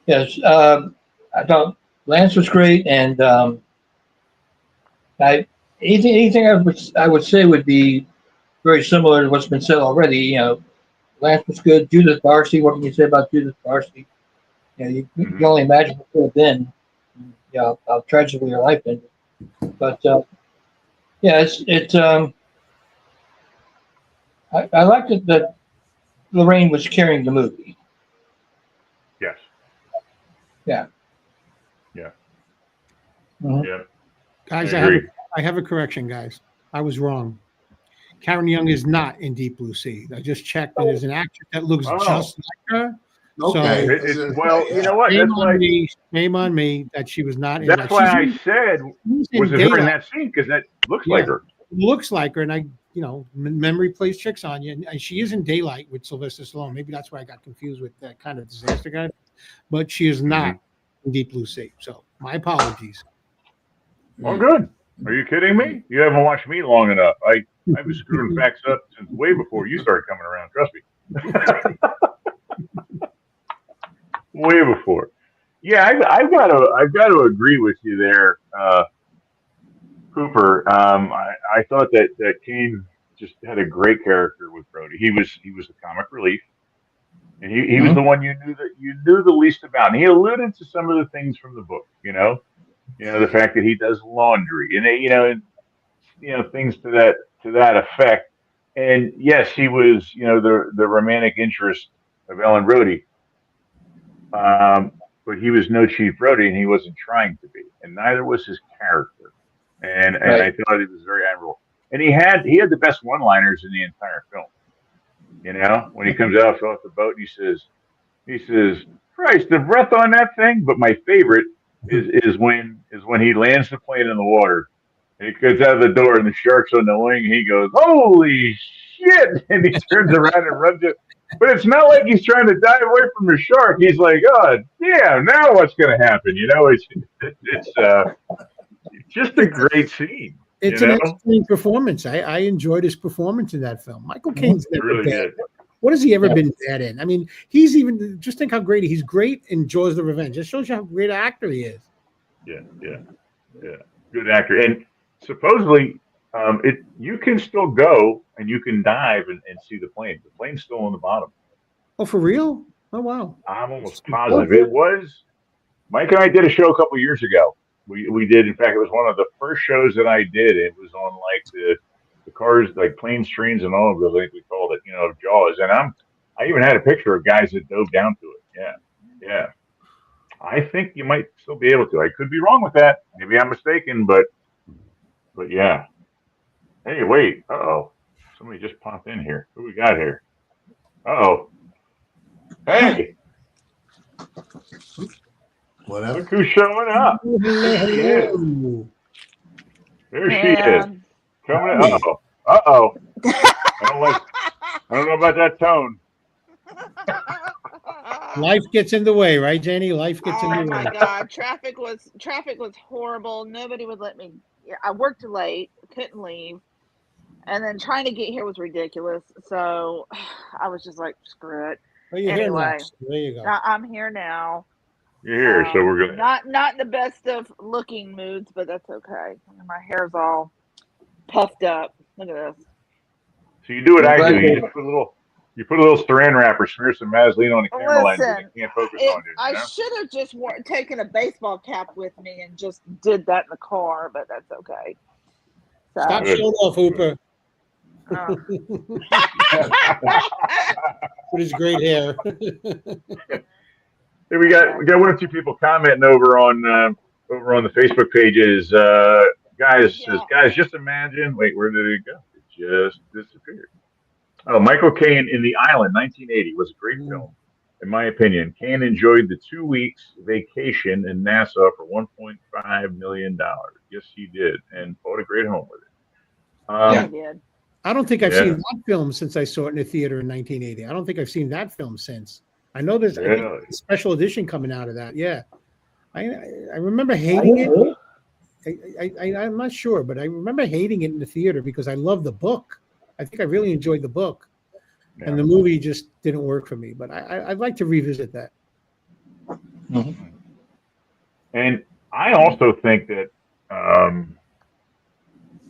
Yes, I thought Lance was great, and anything I would say would be very similar to what's been said already. You know, Lance was good. Judith Darcy, what can you say about Judith Darcy? You know, you can only imagine what could have been. You know, how tragically her life ended. But yeah, I liked it that Lorraine was carrying the movie. Yes. Yeah. Yeah. Mhm. Yeah. Guys, I I agree. have a correction, guys. I was wrong. Karen Young is not in Deep Blue Sea. I just checked, and there's an actress that looks Oh. just like her. Okay. Well, you know what? Shame That's on why. me. Shame on me that she was not in That's that. why I She's said, in was it her in Daylight. that scene? Because that looks Yeah. like her. Looks like her, and memory plays tricks on you. And she is in Daylight with Sylvester Stallone. Maybe that's why I got confused with that kind of disaster guy. But she is not in Deep Blue Sea. So my apologies. Oh, good. Are you kidding me? You haven't watched me long enough. I've been screwing facts up since way before you started coming around. Trust me. Way before. Yeah, I've got to agree with you there, Cooper. I thought that Kane just had a great character with Brody. He was the comic relief, and he was the one you knew the least about. And he alluded to some of the things from the book. The fact that he does laundry, and things to that effect. And yes, he was the romantic interest of Ellen Brody. But he was no Chief Brody, and he wasn't trying to be, and neither was his character. And Right. I thought it was very admirable. And he had the best one-liners in the entire film. When he comes out off the boat, he says, "Christ, the breath on that thing." But my favorite is when he lands the plane in the water, and he goes out of the door, and the shark's on the wing, and he goes, "Holy shit!" And he turns around and runs it. But it's not like he's trying to dive away from the shark. He's like, "Oh, damn! Now what's going to happen?" It's just a great scene. It's an interesting performance. I enjoyed his performance in that film. Michael Caine's never really bad. good. What has he ever been bad in? I mean, just think how great he's great in Jaws of the Revenge. It shows you how great an actor he is. Yeah. Good actor. And supposedly, you can still go and you can dive and see the plane. The plane's still on the bottom. Oh, for real? Oh, wow. I'm almost positive. It was. Mike and I did a show a couple years ago. We did. In fact, it was one of the first shows that I did. It was on like the cars, like planes, trains, and all of those. I think we called it, Jaws. And I even had a picture of guys that dove down to it. Yeah. I think you might still be able to. I could be wrong with that. Maybe I'm mistaken, but yeah. Hey, wait. Uh-oh. Somebody just popped in here. Who we got here? Uh-oh. Hey. Whatever. Look who's showing up. There she is. There she is. Coming in. Uh-oh. Uh-oh. I don't know about that tone. Life gets in the way, right, Jenny? Life gets in the way. Oh my God, traffic was horrible. Nobody would let me. I worked late, couldn't leave, and then trying to get here was ridiculous. So I was just like, screw it. Oh, you're Anyway, here. There you go. I'm here now. You're here, so we're gonna. Not in the best of looking moods, but that's okay. My hair's all puffed up. Look at this. So you do what I do. You just put a little saran wrapper, smear some Vaseline on the camera lens, and you can't focus on it. I should have just taken a baseball cap with me and just did that in the car, but that's okay. So. Stop showing off, Hooper. Oh. With his great hair. Hey, we got one or two people commenting over on the Facebook pages. Guys says, guys, just imagine. Wait, where did it go? It just disappeared. Oh, Michael Caine in The Island, 1980, was a great film, in my opinion. Caine enjoyed the 2 weeks vacation in Nassau for $1.5 million. Yes, he did, and bought a great home with it. I did. I don't think I've seen that film since I saw it in the theater in 1980. I don't think I've seen that film since. I know there's I think a special edition coming out of that. Yeah, I remember hating it. I'm not sure, but I remember hating it in the theater because I loved the book. I think I really enjoyed the book, and the movie just didn't work for me. But I'd like to revisit that. Mm-hmm. And I also think that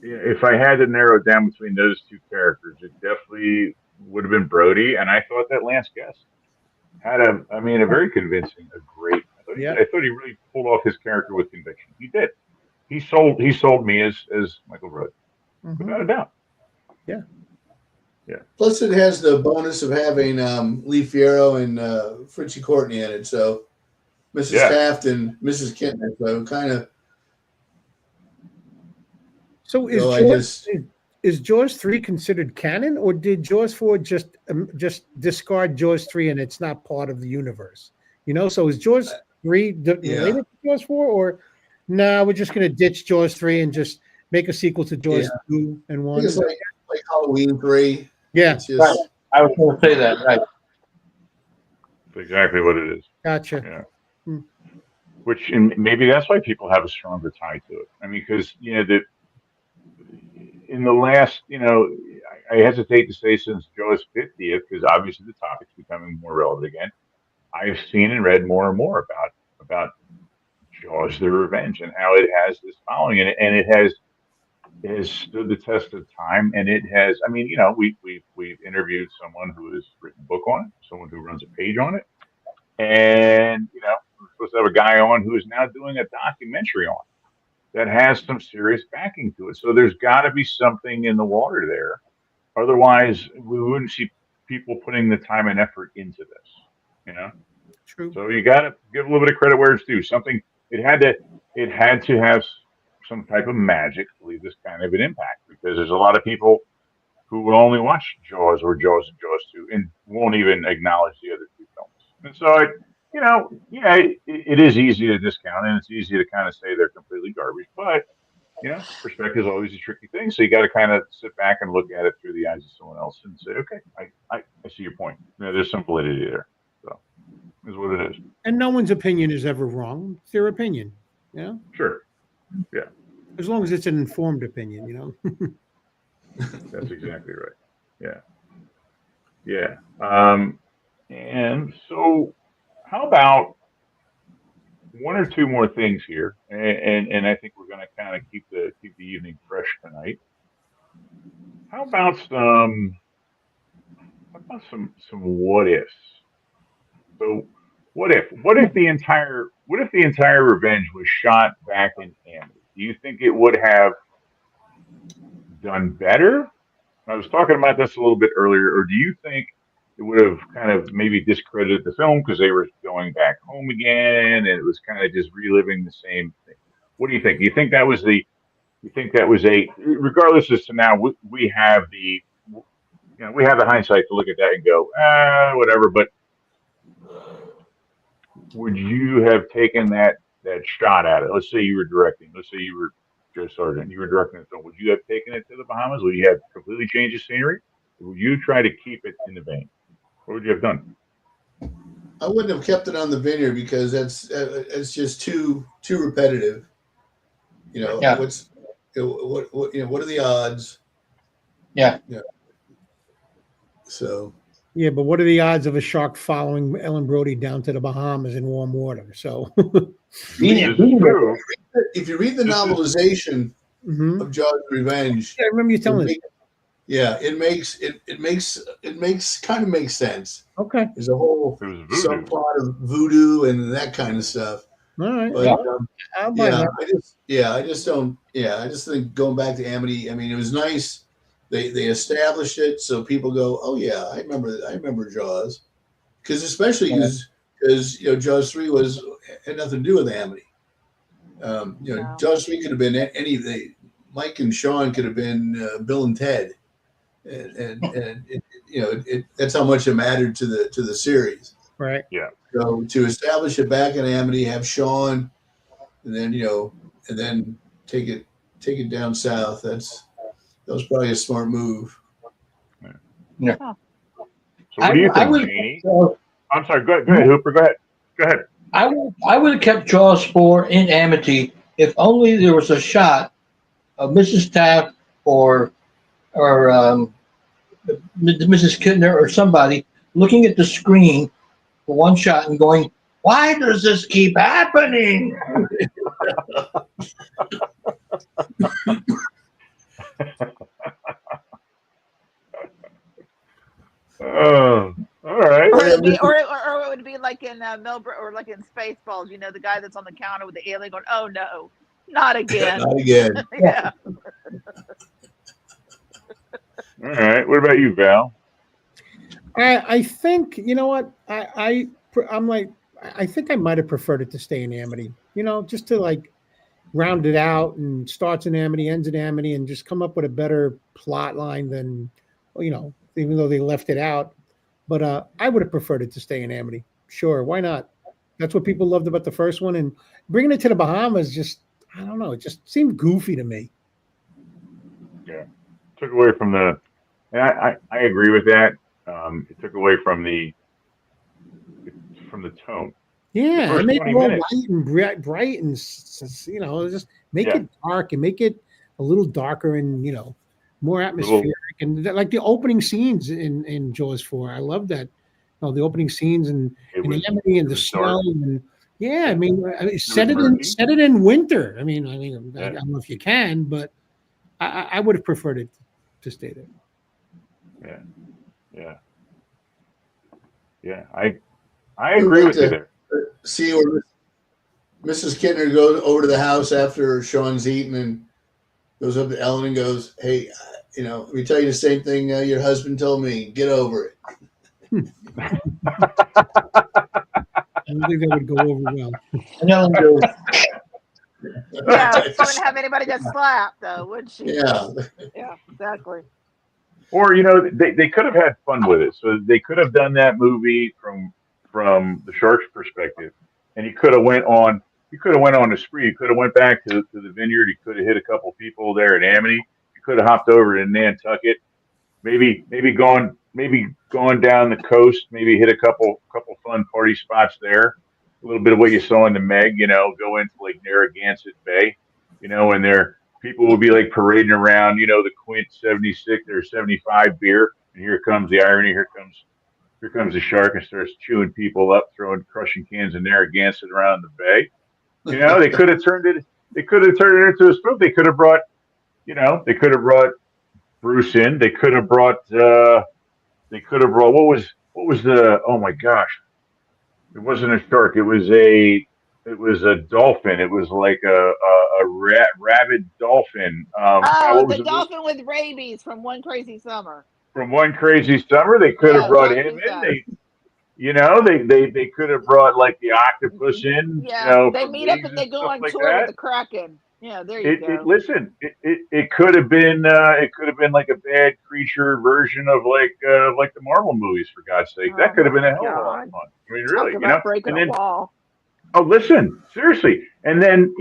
if I had to narrow it down between those two characters, it definitely would have been Brody. And I thought that Lance Guest had a very convincing, I thought he really pulled off his character with conviction. He did. He sold me as Michael Brody, without a doubt. Yeah. Yeah. Plus, it has the bonus of having Lee Fierro and Fritchie Courtney in it. So, Mrs. Taft and Mrs. Kintner. So, kind of. So, is Jaws 3 considered canon, or did Jaws 4 just discard Jaws 3 and it's not part of the universe? So is Jaws 3 related to Jaws 4, or no? We're just going to ditch Jaws 3 and just make a sequel to Jaws 2 and 1. It's like Halloween 3. Yeah, just, right. I was going to say that. Right. That's exactly what it is. Gotcha. Yeah. Which maybe that's why people have a stronger tie to it. I mean, because in the last, I hesitate to say since Jaws 50th, because obviously the topic's becoming more relevant again. I've seen and read more and more about Jaws: The Revenge and how it has this following, and it has stood the test of time. And it has, we've interviewed someone who has written a book on it, someone who runs a page on it, and we're supposed to have a guy on who is now doing a documentary on it that has some serious backing to it. So there's got to be something in the water there. Otherwise, we wouldn't see people putting the time and effort into this. True. So you got to give a little bit of credit where it's due. Something it had to have some type of magic to leave this kind of an impact, because there's a lot of people who will only watch Jaws or Jaws and Jaws 2 and won't even acknowledge the other two films. And so it is easy to discount, and it's easy to kind of say they're completely garbage, but perspective is always a tricky thing. So you got to kind of sit back and look at it through the eyes of someone else and say, okay, I see your point. There's some validity there. So is what it is. And no one's opinion is ever wrong. It's their opinion. Yeah. Sure. Yeah. As long as it's an informed opinion, That's exactly right. Yeah. Yeah. And so how about one or two more things here, and I think we're going to kind of keep the evening fresh tonight. How about some what ifs? So what if the entire Revenge was shot back in Amity? Do you think it would have done better? I was talking about this a little bit earlier, or do you think it would have kind of maybe discredited the film because they were going back home again and it was kind of just reliving the same thing? What do you think? Do you think that was regardless as to now, we have the hindsight to look at that and go, whatever, but would you have taken that shot at it? Let's say you were directing. Let's say you were Joe Sargent. You were directing the film. Would you have taken it to the Bahamas? Would you have completely changed the scenery? Or would you try to keep it in the vein? What would you have done? I wouldn't have kept it on the vineyard because it's just too repetitive. What are the odds? Yeah. So. Yeah, but what are the odds of a shark following Ellen Brody down to the Bahamas in warm water? So, if you read the novelization of Jaws: Revenge, I remember you telling me. Yeah, it kind of makes sense. Okay, there's a whole subplot of voodoo and that kind of stuff. All right, but, I just think going back to Amity. I mean, it was nice They established it so people go, oh yeah, I remember Jaws, because especially because Jaws 3 had nothing to do with Amity. No. Jaws 3 could have been Mike and Sean could have been Bill and Ted, and that's how much it mattered to the series. Right. Yeah. So to establish it back in Amity, have Sean, and then take it down south. That was probably a smart move. Yeah. Huh. So what do you think, Janie? I'm sorry. Go ahead, Hooper. Go ahead. I would have kept Jaws 4 in Amity if only there was a shot of Mrs. Taft or Mrs. Kidner or somebody looking at the screen for one shot and going, "Why does this keep happening?" All right. Or it would be like in Melbourne, or like in Spaceballs. The guy that's on the counter with the alien going, "Oh no, not again." Not again. Yeah. All right. What about you, Val? I think what I'm like. I think I might have preferred it to stay in Amity. Just to like round it out and starts in Amity, ends in Amity, and just come up with a better plot line than even though they left it out. But I would have preferred it to stay in Amity. Sure, why not? That's what people loved about the first one, and bringing it to the Bahamas I don't know, it just seemed goofy to me. Yeah, took away from and I agree with that. It took away from the tone. Yeah, The and make it 20 all minutes. light and bright, and just make it dark and make it a little darker and more atmospheric. And like the opening scenes in Jaws 4, I love that. The opening scenes and the Amity and the snow and I mean set it in winter. I mean I don't know if you can, but I would have preferred it to stay there. Yeah. I agree with you there. See where Mrs. Kidner goes over to the house after Sean's eaten and goes up to Ellen and goes, "Hey, let me tell you the same thing your husband told me. Get over it." I don't think that would go over well. And Ellen goes, Yeah, she wouldn't have anybody to slap, though, would she? Yeah. Yeah, exactly. Or they could have had fun with it. So they could have done that movie from the shark's perspective, and you could have went on a spree. You could have went back to the vineyard. You could have hit a couple people there at Amity. You could have hopped over to Nantucket. Maybe gone down the coast. Maybe hit a couple fun party spots there. A little bit of what you saw in the Meg. Go into like Narragansett Bay. And there people will be like parading around. The Quint 76 or 75 beer, and here comes the irony. Here comes the shark and starts chewing people up, crushing cans of Narragansett around the bay. They could have turned it. They could have turned it into a spoof. They could have brought. They could have brought Bruce in. They could have brought. What was the? Oh my gosh! It wasn't a shark. It was a dolphin. It was like a rabid dolphin. The dolphin with rabies from One Crazy Summer. From One Crazy Summer, they could have brought him in. They could have brought like the octopus in. Yeah, they meet up and they go on tour with the Kraken. Yeah, there you go. Listen, it could have been like a bad creature version of like the Marvel movies, for God's sake. That could have been a hell of a lot of fun. I mean, really, breaking a wall. Oh, listen, seriously, and then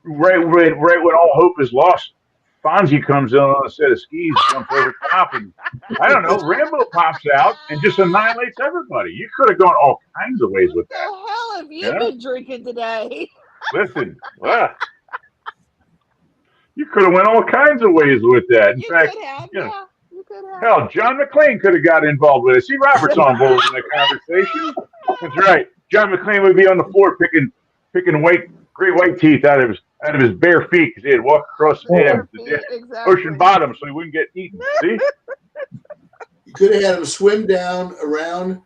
right when all hope is lost, Fonzie comes in on a set of skis, jumps over top, and I don't know, Rambo pops out and just annihilates everybody. You could have gone all kinds of ways with that. What the hell have you been drinking today? Listen, you could have went all kinds of ways with that. In fact, you could have. Hell, John McClane could have got involved with it. See, Robert's on board in the conversation. That's right. John McClane would be on the floor picking great white teeth out of his bare feet because he had walked across the ocean bottom so he wouldn't get eaten. See? You could have had him swim down around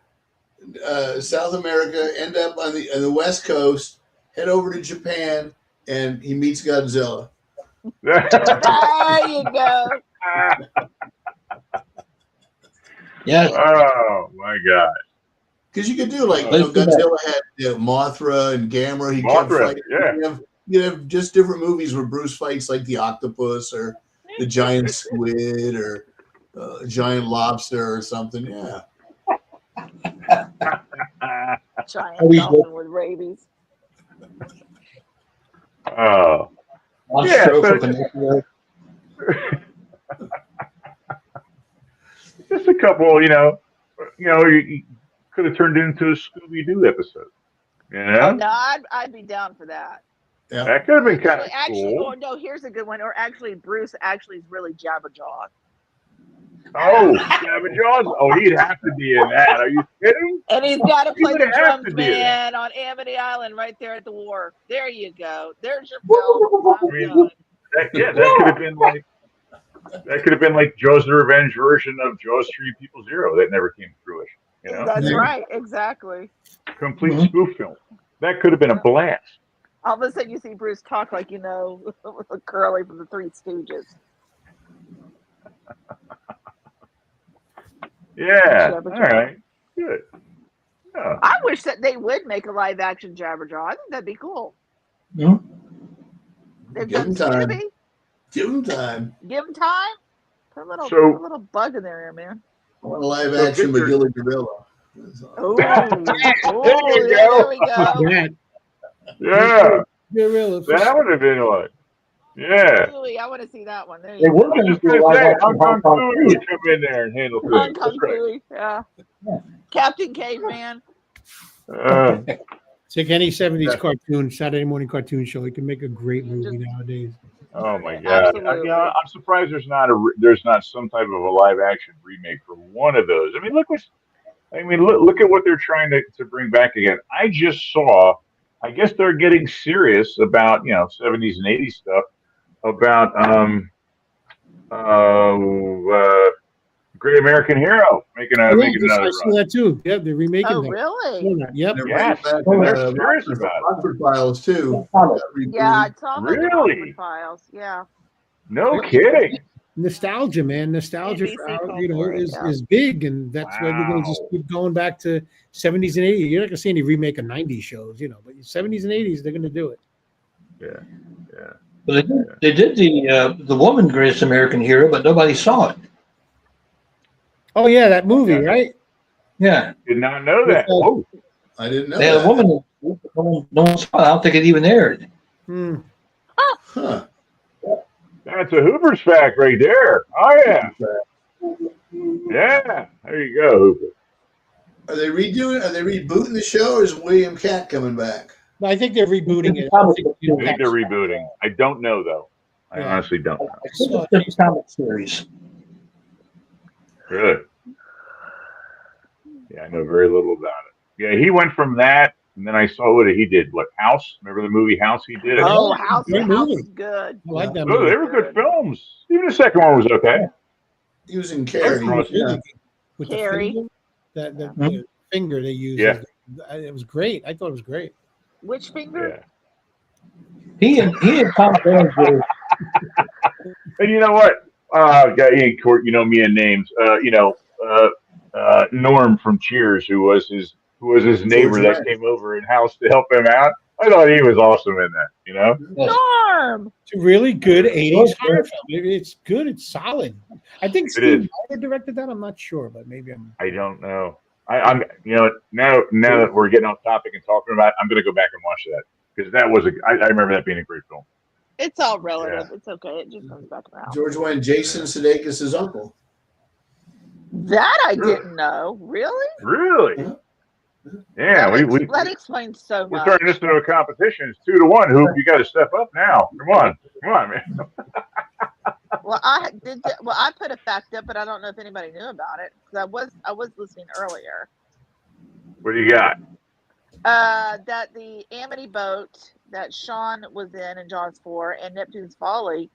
South America, end up on the West Coast, head over to Japan, and he meets Godzilla. There you go. Yes. Oh my God. Because you could do like Let's do that. Godzilla had Mothra and Gamera. He kept Mothra, fighting. yeah. You have just different movies where Bruce fights like the octopus or the giant squid or giant lobster or something. Yeah. Giant Are we dolphin with rabies. Oh. Yeah, Monstro so for Pinocchio. just a couple, you could have turned it into a Scooby Doo episode. You Oh know, no, I'd be down for that. Yeah. that could have been kind of Actually, cool. or no, here's a good one. Or actually, Bruce actually is really Jabberjaw. Oh, Jabba Jaws. Oh, he'd have to be in that. Are you kidding? And he's got to He play would the have drums, to be in man, on Amity Island right there at the wharf. There you go. There's your film. I'm done. That could have been like Jaws the Revenge version of Jaws 3 People Zero that never came to fruition. You know, That's Yeah. right. Exactly. complete Mhm. spoof film. That could have been a blast. All of a sudden, you see Bruce talk like Curly from the Three Stooges. Yeah. Jabba All Jaw. right. Good. Yeah. I wish that they would make a live action Jabberjaw. I think that'd be cool. Mhm. They've Give done him time. Scooby. Give him time. Give them time. Put a So- little bug in there, man. I want a live So action Victor- Magilla Gorilla. That's all. Oh, There you yeah, go. there we go. That Yeah. gorilla. That would have been one. Yeah. Ooh, I want to see that one. There They you were go. going to Just do a gonna live say, action Hong Kong Hong Kong Phooey too. would come in there and handle Hong things. Kong That's right. Phooey, yeah. Yeah. Captain Caveman. It's like any 70s Yeah. cartoon, Saturday morning cartoon show. He can make a great movie nowadays. Oh my God! Absolutely. I'm surprised there's not some type of a live action remake for one of those. I mean, look at what they're trying to bring back again. I just saw. I guess they're getting serious about 70s and 80s stuff about Great American Hero making I another saw run. that too. Yeah, they're remaking Oh, that. really? Yep. They're Yes, bringing back and they're the serious about it. Rockford Files too. Comic. Got rebooted. Yeah, I saw about the Really? Rockford Files. Yeah. No kidding. Nostalgia, man. Nostalgia NBC for called for it, yeah. is big, and that's why they're going to just Wow. keep going back to 70s and 80s. You're not going to see any remake of 90s shows, but 70s and 80s, they're going to do it. Yeah, yeah. But they did the woman Greatest American Hero, but nobody saw it. Oh yeah, that movie, Okay. right? Yeah, Did not know that. Oh, I didn't know they had a that. woman. No one saw it. I don't think it even aired. Hmm. Huh. that's a Hoover's fact right there. Oh yeah, yeah. There you go, Hoover. Are they rebooting the show, or is William Cat coming back? No, I think they're rebooting it. Comic book I think they're rebooting. I don't know though. I Yeah. honestly don't know. I think it's just a comic series. Really? Yeah, I know very little about it. Yeah, he went from that, and then I saw what he did. What, House? Remember the movie House he did? Oh, House Great movie. is good. I like that Oh, movie. they were good films. Even the second one was okay. He was in Carrie. Cross- Yeah. With Carrie. the finger, the Mhm. finger they used. Yeah. It was great. I thought it was great. Which finger? Yeah. He and Tom Hanks were And you know what? Court, you know me and names. Norm from Cheers, who was his neighbor that Wright. came over in house to help him out. I thought he was awesome in that. You know. Norm. It's a really good 80s Oh, horror film. It's good. It's solid. I think It Steve is. Miner directed that. I'm not sure, but maybe I'm. I don't know. I'm now that we're getting off topic and talking about it, I'm going to go back and watch that because that was I remember that being a great film. It's all relative. It's okay. It just comes back around. George went Jason Sudeikis' uncle. That I didn't know. Really? Really? Yeah, we That explains so we're much. turning this into a competition. It's 2-1. Hoop, you got to step up now. Come on, man. Well, I did. Well, I put a fact up, but I don't know if anybody knew about it because I was listening earlier. What do you got? That the Amity boat that Sean was in Jaws 4 and Neptune's Folly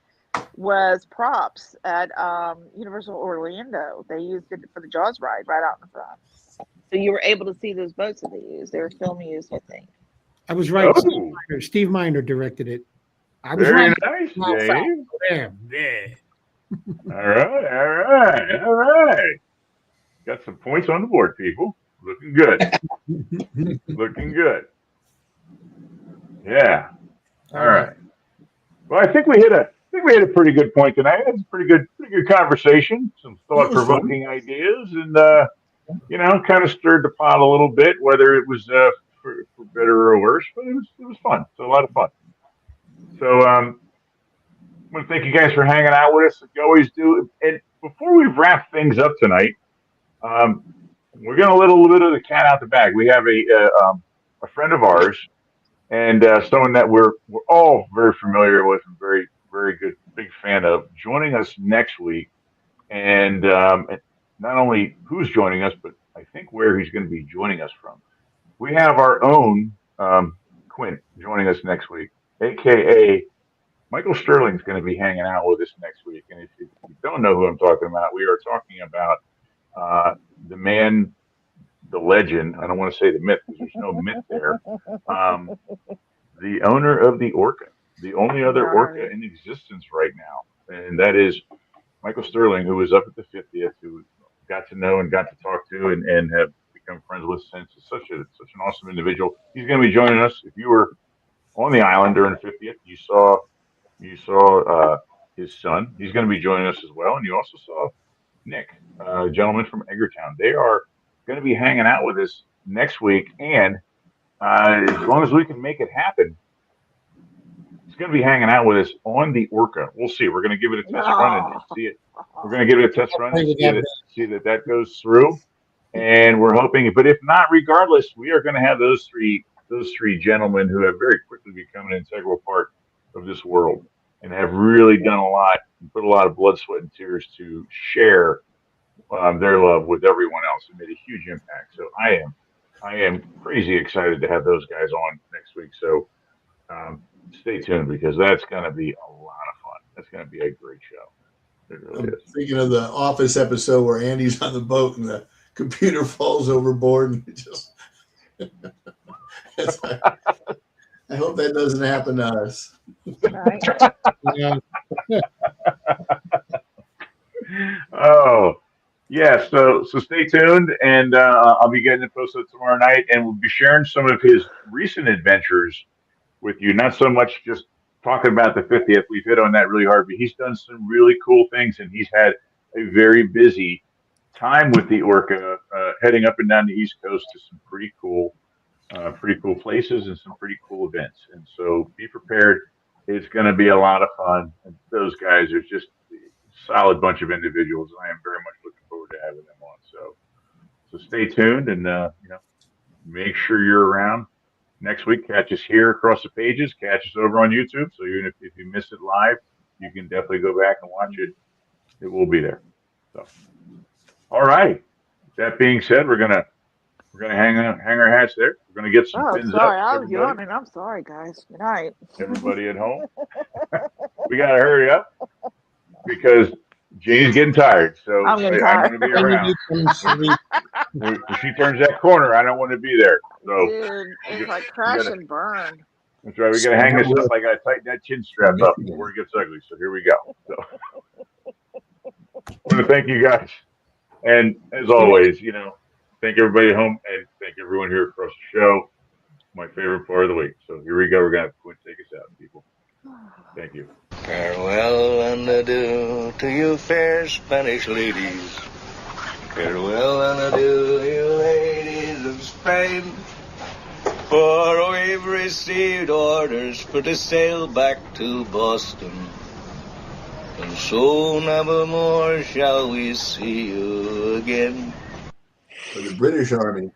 was props at Universal Orlando. They used it for the Jaws ride right out in the front. So you were able to see those boats that they used. They were film used, I think. I was right. Oh. Steve Miner directed it. I was Very right. nice, Wow, Dave. There. All right. Got some points on the board, people. Looking good. Looking good. Yeah. All right. Well, I think we hit a pretty good point tonight. It's a pretty good conversation. Some thought provoking ideas, and kind of stirred the pot a little bit. Whether it was for better or worse, but it was fun. It's a lot of fun. So I want to thank you guys for hanging out with us, like you always do. And before we wrap things up tonight, we're going to let a little bit of the cat out the bag. We have a friend of ours, and someone that we're all very familiar with and very very good big fan of, joining us next week. And not only who's joining us, but I think where he's going to be joining us from. We have our own Quint joining us next week, aka Michael Sterling's going to be hanging out with us next week. And if you don't know who I'm talking about, we are talking about the man, the legend. I don't want to say the myth because there's no myth there. The owner of the Orca, the only other Orca in existence right now, and that is Michael Sterling, who was up at the 50th, who got to know and got to talk to, and have become friends with since. Is such an awesome individual. He's going to be joining us. If you were on the island during the 50th, you saw his son. He's going to be joining us as well, and you also saw Nick, a gentleman from Eggertown. They are going to be hanging out with us next week, and as long as we can make it happen, he's going to be hanging out with us on the Orca. We'll see. We're going to give it a test run and see it. We're going to give it a test run and see that goes through. And we're hoping, but if not, regardless, we are going to have those three gentlemen who have very quickly become an integral part of this world and have really done a lot and put a lot of blood, sweat, and tears to share their love with everyone else. It made a huge impact. So I am crazy excited to have those guys on next week. So stay tuned because that's going to be a lot of fun. That's going to be a great show. It really is. Thinking of the Office episode where Andy's on the boat and the computer falls overboard and it just. I hope that doesn't happen to us. Right. Yeah. Oh, yeah. So stay tuned, and I'll be getting it posted tomorrow night, and we'll be sharing some of his recent adventures with you. Not so much just talking about the 50th. We've hit on that really hard, but he's done some really cool things, and he's had a very busy time with the Orca, heading up and down the East Coast to some pretty cool places and some pretty cool events. And so be prepared. It's going to be a lot of fun. And those guys are just a solid bunch of individuals. I am very much looking forward to having them on. So stay tuned and, make sure you're around next week. Catch us here across the pages, catch us over on YouTube. So even if you miss it live, you can definitely go back and watch it. It will be there. So, all right. That being said, we're gonna hang our hats there. We're gonna get some pins sorry, up. I was yawning. I'm sorry, guys. Good night. Everybody at home, we gotta hurry up because Jane's getting tired. So I'm getting tired. going to be around. When she turns that corner, I don't want to be there. So dude, it's like crash and burn. That's right. We got to hang this up. I got to tighten that chin strap up before it gets ugly. So here we go. So I want to thank you guys. And as always, thank everybody at home and thank everyone here across the show. My favorite part of the week. So here we go. We're going to have Quint take us out, people. Thank you. Farewell and adieu to you fair Spanish ladies. Farewell and adieu, you ladies of Spain. For we've received orders for to sail back to Boston. And so never more shall we see you again. For the British Army.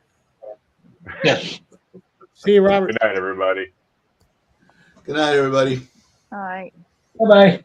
Yes. See you, Robert. Good night, everybody. Good night, everybody. All right. Bye-bye.